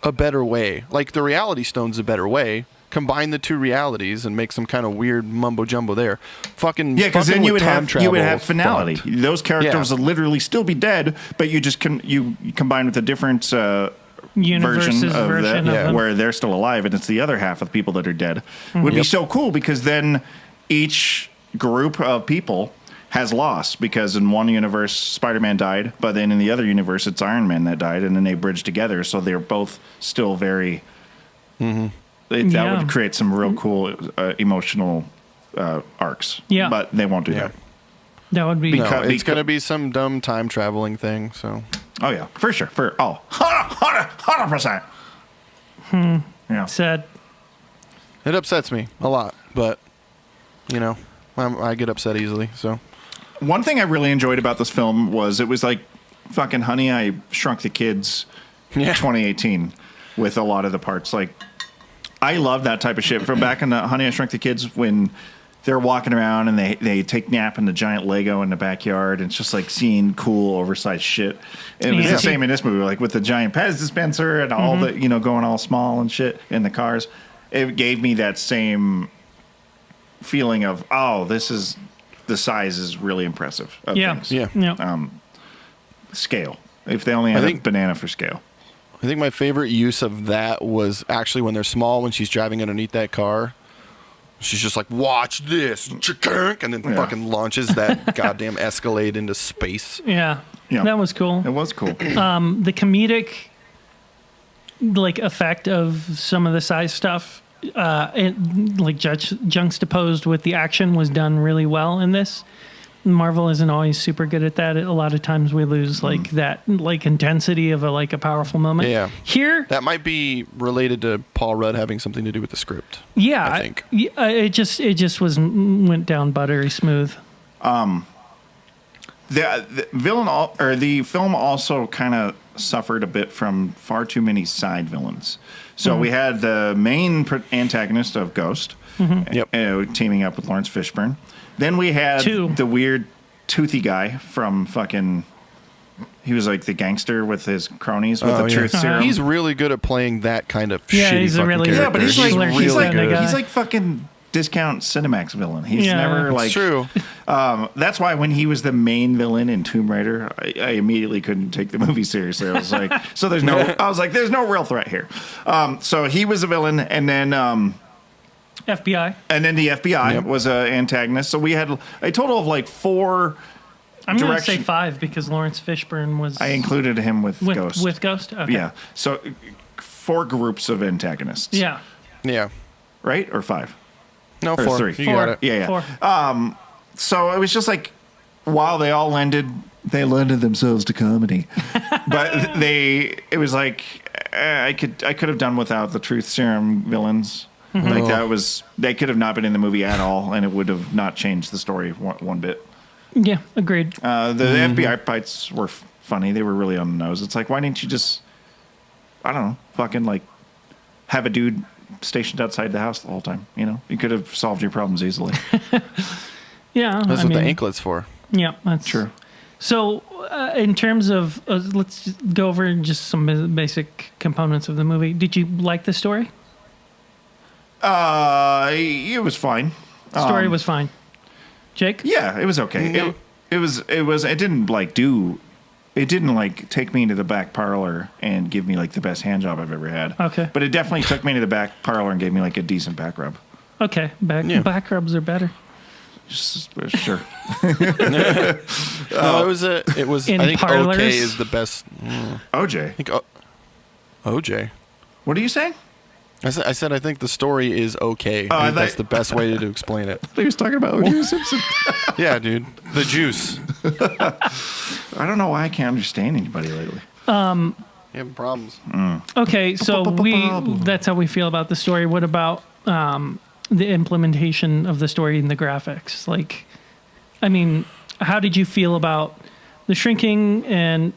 a better way. Like, the Reality Stone's a better way. Combine the two realities and make some kind of weird mumbo jumbo there. Because then you would have finality. Those characters would literally still be dead, but you just you combine with a different version of them, where they're still alive, and it's the other half of the people that are dead. Would be so cool, because then each group of people has lost because in one universe Spider-Man died, but then in the other universe it's Iron Man that died, and then they bridged together, so they're both still very. That would create some real cool emotional arcs. Yeah, but they won't do that. That would be it's going to be some dumb time traveling thing. So. Oh yeah, for sure, 100%. Yeah. Sad. It upsets me a lot, but I get upset easily. So. One thing I really enjoyed about this film was it was like fucking Honey, I Shrunk the Kids 2018 with a lot of the parts. Like, I love that type of shit. From back in the Honey, I Shrunk the Kids when they're walking around and they take nap in the giant Lego in the backyard. And it's just like seeing cool, oversized shit. And it was the same in this movie, like with the giant Pez dispenser and all the, going all small and shit in the cars. It gave me that same feeling of, the size is really impressive of things. Yeah. Scale. If they only had a banana for scale. I think my favorite use of that was actually when they're small, when she's driving underneath that car. She's just like, watch this, and then fucking launches that goddamn Escalade into space. Yeah. That was cool. It was cool. The comedic effect of some of the size stuff, juxtaposed with the action, was done really well in this. Marvel isn't always super good at that. A lot of times we lose that intensity of a powerful moment. Yeah. Here, that might be related to Paul Rudd having something to do with the script. Yeah, I think it just went down buttery smooth. The film also kind of suffered a bit from far too many side villains. So we had the main antagonist of Ghost, teaming up with Lawrence Fishburne. Then we had the weird toothy guy from fucking. He was like the gangster with his cronies with the truth serum. He's really good at playing that kind of shitty he's a really character. But he's really good. He's like fucking discount Cinemax villain. He's never like. It's true. That's why when he was the main villain in Tomb Raider, I immediately couldn't take the movie seriously. I was like, there's no real threat here. So he was a villain, and then. FBI. And then the FBI was an antagonist. So we had a total of 4. I'm going to say 5 because Lawrence Fishburne was. I included him with Ghost. With Ghost? Okay. Yeah. So 4 groups of antagonists. Yeah. Yeah. Right? Or 5? No, or 4. 3. You got it. Yeah. 4. So it was just while they all lended themselves to comedy. But it was I could have done without the truth serum villains. They could have not been in the movie at all, and it would have not changed the story one bit. Yeah, agreed. The FBI fights were funny. They were really on the nose. It's like, why didn't you just, I don't know, fucking have a dude stationed outside the house the whole time? You could have solved your problems easily. Yeah. That's what the anklet's for. Yeah, that's true. So, in terms of, let's go over just some basic components of the movie. Did you like the story? It was fine. The story was fine. Jake? Yeah, it was okay. Mm-hmm. It didn't take me into the back parlor and give me the best hand job I've ever had. Okay. But it definitely took me to the back parlor and gave me a decent back rub. Okay. Back rubs are better. Sure. No, it was in I think parlors? okay is the best. OJ. I think OJ. What are you saying? I said I think the story is okay. I think that's the best way to explain it. He was talking about O.J. Simpson. Yeah, dude. The juice. I don't know why I can't understand anybody lately. You having problems. Okay, so that's how we feel about the story. What about the implementation of the story and the graphics? How did you feel about the shrinking, and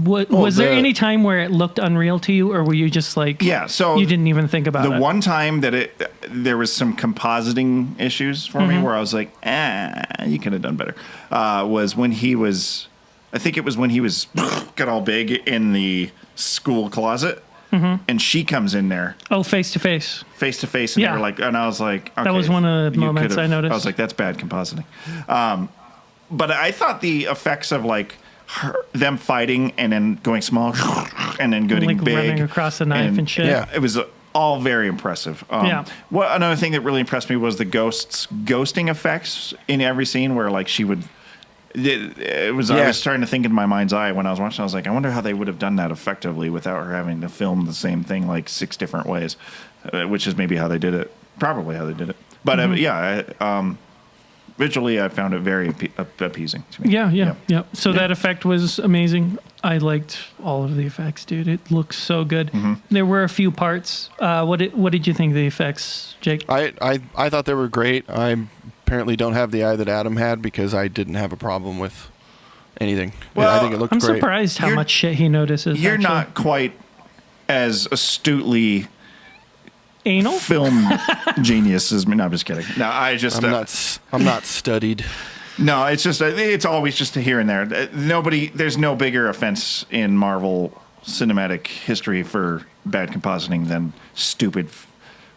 was there any time where it looked unreal to you, or were you just so you didn't even think about it? The one time that there was some compositing issues for me where I was like, you could have done better, was when he was, I think it was when he was got all big in the school closet, and she comes in there. Oh, face to face. Face to face, and they were and I was like, okay, that was one of the moments I noticed. I was like, that's bad compositing. But I thought the effects of them fighting and then going small and then getting big, running across the knife and shit. Yeah, it was all very impressive. Another thing that really impressed me was the ghosting effects in every scene where she would it was. I was trying to think in my mind's eye when I was watching. I was like, I wonder how they would have done that effectively without her having to film the same thing like 6 different ways, which is maybe how they did it. Probably how they did it. But visually, I found it very appeasing to me. Yeah. So that effect was amazing. I liked all of the effects, dude. It looks so good. Mm-hmm. There were a few parts. What did you think of the effects, Jake? I thought they were great. I apparently don't have the eye that Adam had because I didn't have a problem with anything. Well, I think it looked great. I'm surprised how much shit he notices. You're not quite as astutely anal film genius as me. No, I'm just kidding. No, I'm not studied. No, it's always just a here and there. There's no bigger offense in Marvel cinematic history for bad compositing than stupid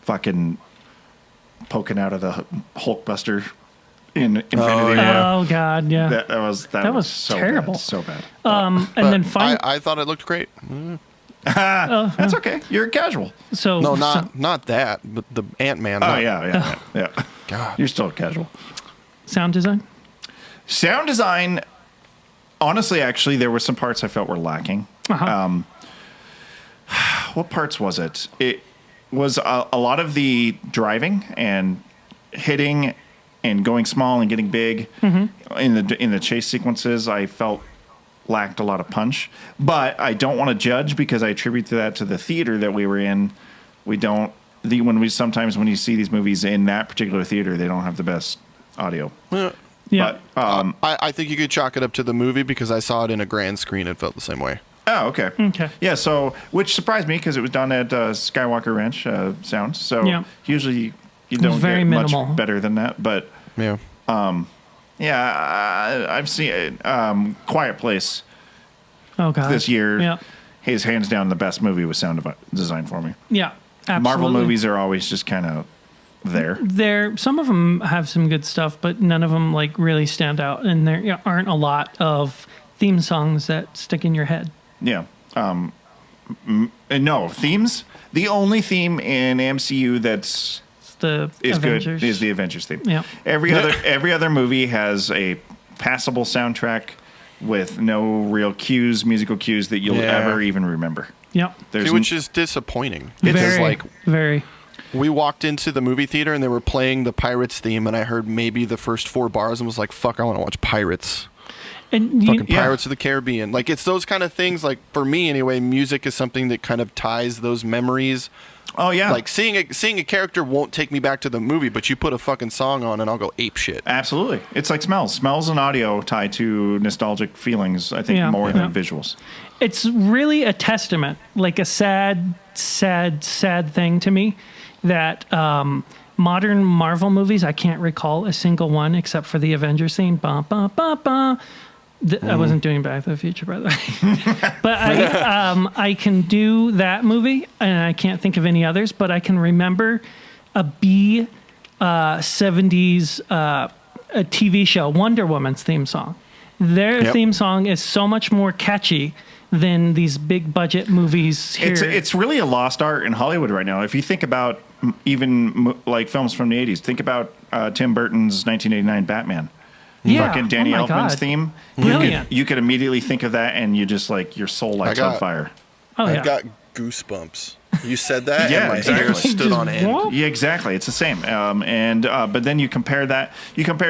fucking poking out of the Hulkbuster in Infinity War. Oh God, yeah. That was so terrible. Bad, so bad. And then finally, I thought it looked great. That's okay. You're casual. So no, not that, but the Ant-Man. Oh yeah. God, you're still casual. Sound design. Sound design. Honestly, actually, there were some parts I felt were lacking. Uh-huh. What parts was it? It was a lot of the driving and hitting and going small and getting big in the chase sequences. I felt lacked a lot of punch, but I don't want to judge because I attribute that to the theater that we were in. Sometimes when you see these movies in that particular theater, they don't have the best audio. Yeah. But, I think you could chalk it up to the movie because I saw it in a grand screen. It felt the same way. Oh, okay. Okay. Yeah, so, which surprised me because it was done at Skywalker Ranch Sound. So usually you don't very get minimal. much better than that. But Yeah. I've seen Quiet Place Oh God. this year. Yeah. His hands down the best movie with sound design for me. Yeah. Absolutely. Marvel movies are always just kind of there. Some of them have some good stuff, but none of them like really stand out, and there aren't a lot of theme songs that stick in your head. Yeah. No themes. The only theme in MCU that's Avengers. good is the Avengers theme. Yeah. Every other movie has a passable soundtrack with no real musical cues that you'll ever even remember. Yep. Which is disappointing. Very. We walked into the movie theater and they were playing the Pirates theme, and I heard maybe the first 4 bars and was like, "Fuck, I want to watch Pirates." And Pirates of the Caribbean. Like, it's those kind of things. Like, for me anyway, music is something that kind of ties those memories. Oh yeah. Like seeing a character won't take me back to the movie, but you put a fucking song on and I'll go ape shit. Absolutely. It's like smells and audio tie to nostalgic feelings, I think, more than visuals. It's really a testament, like a sad thing to me that modern Marvel movies, I can't recall a single one except for the Avengers theme. Ba, ba, ba, ba. I wasn't doing Back to the Future, by the way. But I can do that movie, and I can't think of any others, but I can remember a B-70s a TV show, Wonder Woman's theme song. Their theme song is so much more catchy than these big budget movies here. It's really a lost art in Hollywood right now. If you think about even like films from the 80s, think about Tim Burton's 1989 Batman. Yeah. Fucking Danny Elfman's theme. Brilliant. You could immediately think of that and you just like your soul lights on fire. I've got goosebumps. You said that and my hair stood on end. Yeah, exactly. It's the same. But then you compare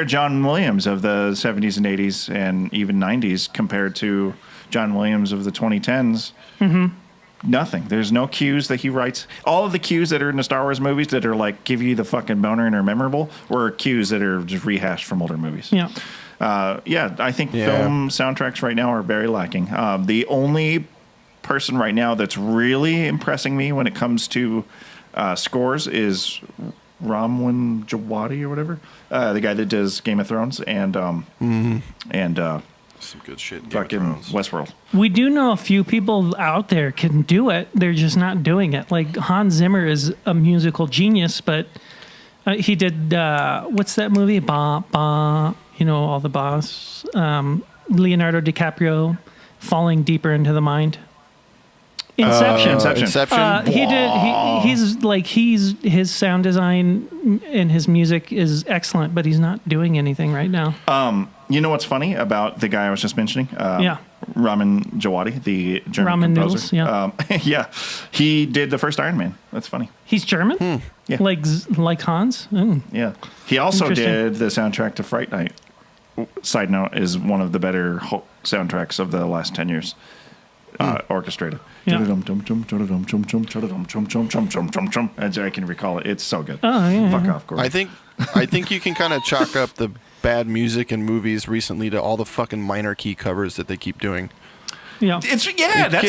John Williams of the 70s and 80s and even 90s compared to John Williams of the 2010s. Mm-hmm. Nothing. There's no cues that he writes. All of the cues that are in the Star Wars movies that are like give you the fucking boner and are memorable were cues that are just rehashed from older movies. Yeah. I think film soundtracks right now are very lacking. The only person right now that's really impressing me when it comes to scores is Ramwin Djawadi or whatever, the guy that does Game of Thrones and some good shit. Fucking Westworld. We do know a few people out there can do it. They're just not doing it. Like Hans Zimmer is a musical genius, but he did what's that movie? Ba ba. All the boss. Leonardo DiCaprio, Falling Deeper into the Mind. Inception. Inception. He's his sound design and his music is excellent, but he's not doing anything right now. You know what's funny about the guy I was just mentioning? Yeah. Ramin Djawadi, the German composer. Noodles, yeah. Yeah. He did the first Iron Man. That's funny. He's German? Yeah. Like Hans? Mm. Yeah. He also Interesting. did the soundtrack to Fright Night. Side note, is one of the better soundtracks of the last 10 years. Orchestrated. Yeah. As I can recall it. It's so good. Oh, yeah. Fuck off, Corey. I think you can kind of chalk up the bad music in movies recently to all the fucking minor key covers that they keep doing. Yeah. That's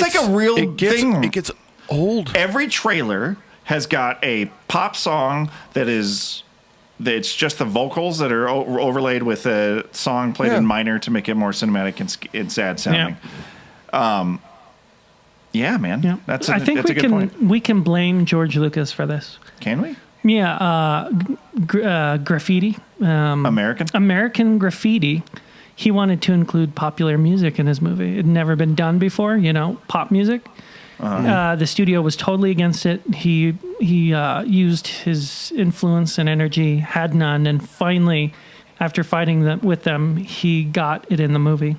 like a real thing. It gets old. Every trailer has got a pop song it's just the vocals that are overlaid with a song played in minor to make it more cinematic and sad sounding. Yeah, man. Yeah. That's I think that's a good point. we can blame George Lucas for this. Can we? Yeah, graffiti. American Graffiti. He wanted to include popular music in his movie. It had never been done before, pop music. The studio was totally against it. He used his influence and energy, had none, and finally, after fighting with them, he got it in the movie.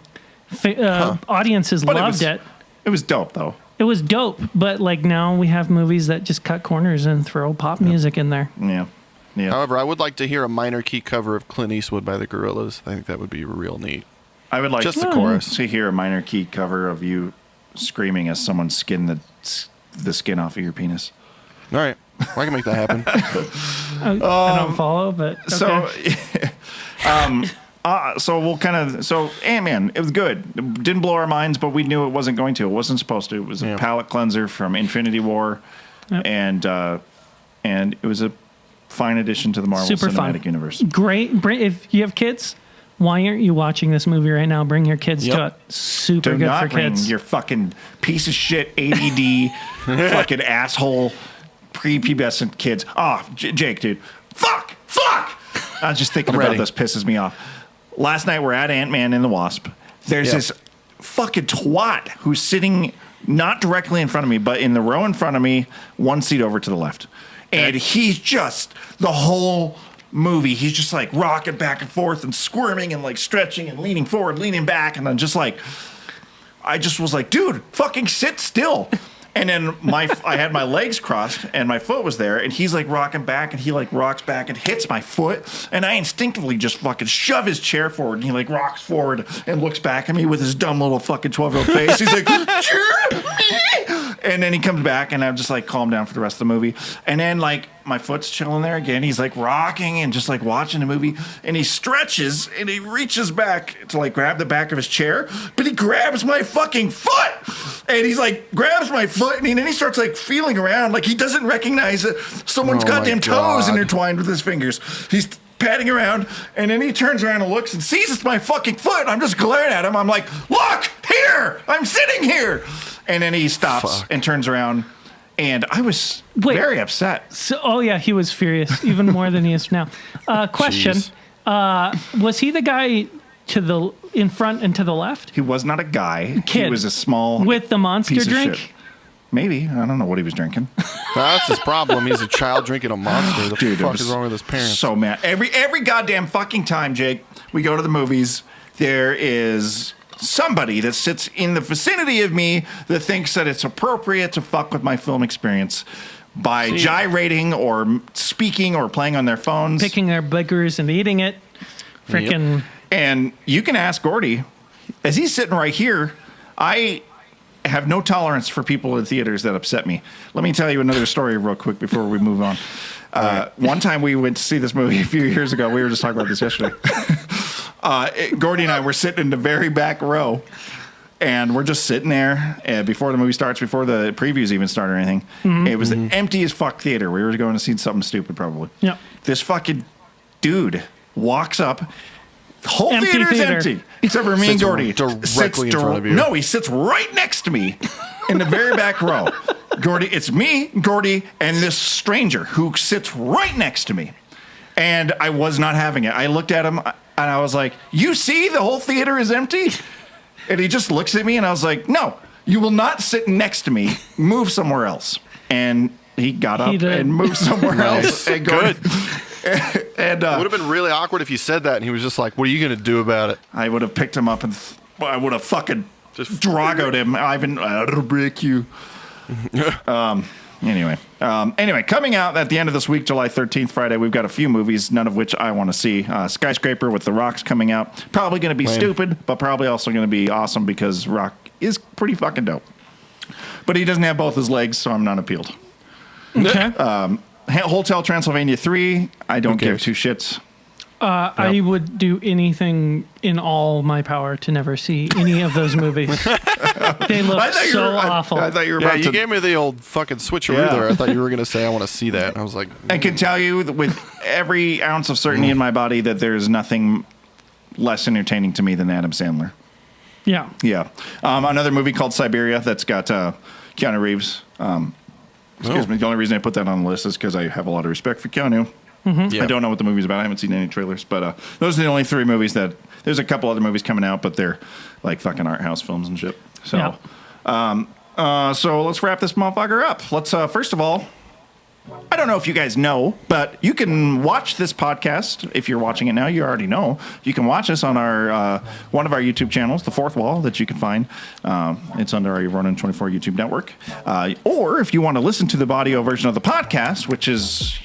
Audiences loved it. It was dope, though. It was dope, but now we have movies that just cut corners and throw pop music in there. Yeah. However, I would like to hear a minor key cover of Clint Eastwood by the Gorillaz. I think that would be real neat. I would like just the chorus to hear a minor key cover of you screaming as someone skinned the skin off of your penis. All right, I can make that happen. I don't follow, but okay. So we'll so Ant-Man, it was good. It didn't blow our minds, but we knew it wasn't going to. It wasn't supposed to. It was a palate cleanser from Infinity War, and it was a fine addition to the Marvel Cinematic Universe. Great. If you have kids, why aren't you watching this movie right now? Bring your kids to it. Super good for kids. Bring your fucking piece of shit ADD fucking asshole prepubescent kids. Jake, dude. Fuck. I was just thinking about this. Pisses me off. Last night we're at Ant-Man and the Wasp. There's this fucking twat who's sitting not directly in front of me, but in the row in front of me, one seat over to the left. And he's just, the whole movie, he's just like rocking back and forth and squirming and like stretching and leaning forward, leaning back. And then I just was like, dude, fucking sit still. And then I had my legs crossed and my foot was there, and he's like rocking back, and he like rocks back and hits my foot, and I instinctively just fucking shove his chair forward, and he like rocks forward and looks back at me with his dumb little fucking 12-year-old face. He's like, cheer me! And then he comes back, and I'm just like calm down for the rest of the movie. And then like my foot's chilling there again. He's like rocking and just like watching the movie, and he stretches and he reaches back to like grab the back of his chair, but he grabs my fucking foot, and he's like grabs my foot, and then he starts like feeling around like he doesn't recognize that someone's goddamn toes intertwined with his fingers. He's patting around, and then he turns around and looks and sees it's my fucking foot. I'm just glaring at him. I'm like, look here, I'm sitting here. And then he stops and turns around, and I was very upset. So, he was furious, even more than he is now. Question: was he the guy in front and to the left? He was not a guy. Kid. He was a small with the monster piece of drink. Shit. Maybe. I don't know what he was drinking. That's his problem. He's a child drinking a monster. The fuck is wrong with his parents? So mad. Every goddamn fucking time, Jake, we go to the movies, there is somebody that sits in the vicinity of me that thinks that it's appropriate to fuck with my film experience by gyrating or speaking or playing on their phones. Picking their boogers and eating it. Freaking. Yep. And you can ask Gordy, as he's sitting right here, I have no tolerance for people in theaters that upset me. Let me tell you another story real quick before we move on. One time we went to see this movie a few years ago. We were just talking about this yesterday. Gordy and I were sitting in the very back row, and we're just sitting there before the movie starts, before the previews even start or anything. Mm-hmm. It was the empty as fuck theater. We were going to see something stupid probably. Yeah. This fucking dude walks up. The whole theater is empty, except for me and Gordy. Directly in front of you. No, he sits right next to me in the very back row. Gordy, it's me, Gordy, and this stranger who sits right next to me. And I was not having it. I looked at him, and I was like, you see the whole theater is empty? And he just looks at me, and I was like, no, You will not sit next to me. Move somewhere else. And he got up and moved somewhere else. And Good. And It would have been really awkward if you said that and he was just like, what are you going to do about it? I would have picked him up and I would have fucking just Drago'd him. Ivan, I'll break you. Anyway, coming out at the end of this week, July 13th, Friday, we've got a few movies, none of which I want to see. Skyscraper with The Rock's coming out. Probably going to be stupid, but probably also going to be awesome because Rock is pretty fucking dope. But he doesn't have both his legs, so I'm not appealed. Okay. Hotel Transylvania 3, I don't give two shits. I would do anything in all my power to never see any of those movies. They look so awful. I thought you were about to... you gave me the old fucking switcheroo there. I thought you were going to say, I want to see that. And I was like... I can tell you that with every ounce of certainty in my body that there's nothing less entertaining to me than Adam Sandler. Yeah. Yeah. Another movie called Siberia that's got Keanu Reeves. Excuse me. The only reason I put that on the list is because I have a lot of respect for Keanu. Yeah. I don't know what the movie's about. I haven't seen any trailers, but those are the only three movies that... There's a couple other movies coming out, but they're like fucking art house films and shit. So, so let's wrap this motherfucker up. Let's first of all, I don't know if you guys know, but you can watch this podcast. If you're watching it now, you already know. You can watch us on our one of our YouTube channels, The Fourth Wall, that you can find. It's under our Ronin 24 YouTube network. Or if you want to listen to the audio version of the podcast, which is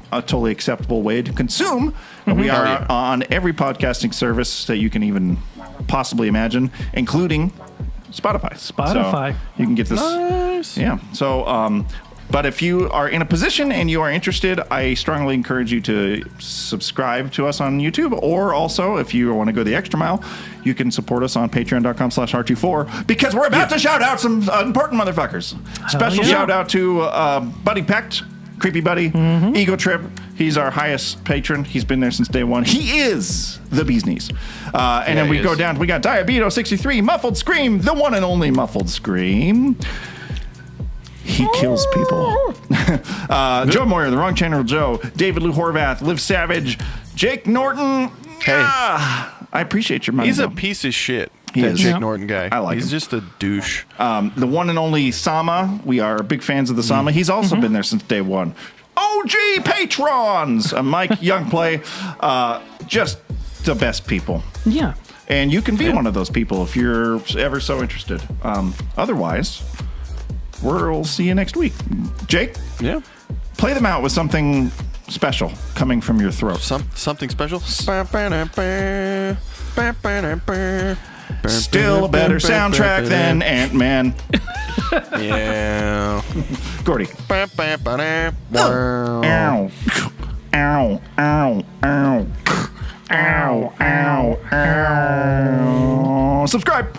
a totally acceptable way to consume. And we are on every podcasting service that you can even possibly imagine, including Spotify. So you can get this. Nice. Yeah. So, but if you are in a position and you are interested, I strongly encourage you to subscribe to us on YouTube. Or also, if you want to go the extra mile, you can support us on patreon.com/R24 because we're about to shout out some important motherfuckers. Special shout out to Buddy Pecht. Creepy Buddy, Ego Trip. He's our highest patron. He's been there since day one. He is the bee's knees. And then we go down. We got Diabeto 63, Muffled Scream, the one and only Muffled Scream. He kills people. Joe Moyer, the Wrong Channel Joe, David Lou Horvath, Liv Savage, Jake Norton. Hey. I appreciate your money. He's a piece of shit. He that is. Jake Norton guy. I like him. He's just a douche. The one and only Sama. We are big fans of the Sama. He's also been there since day one. OG patrons. Mike Youngplay. Just the best people. Yeah. And you can be one of those people if you're ever so interested. Otherwise, we'll see you next week. Jake? Yeah. Play them out with something special coming from your throat. Something special? Still a better soundtrack than Ant-Man. Yeah. Gordy. Ow. Ow. Ow. Ow. Ow. Ow. Ow. Subscribe.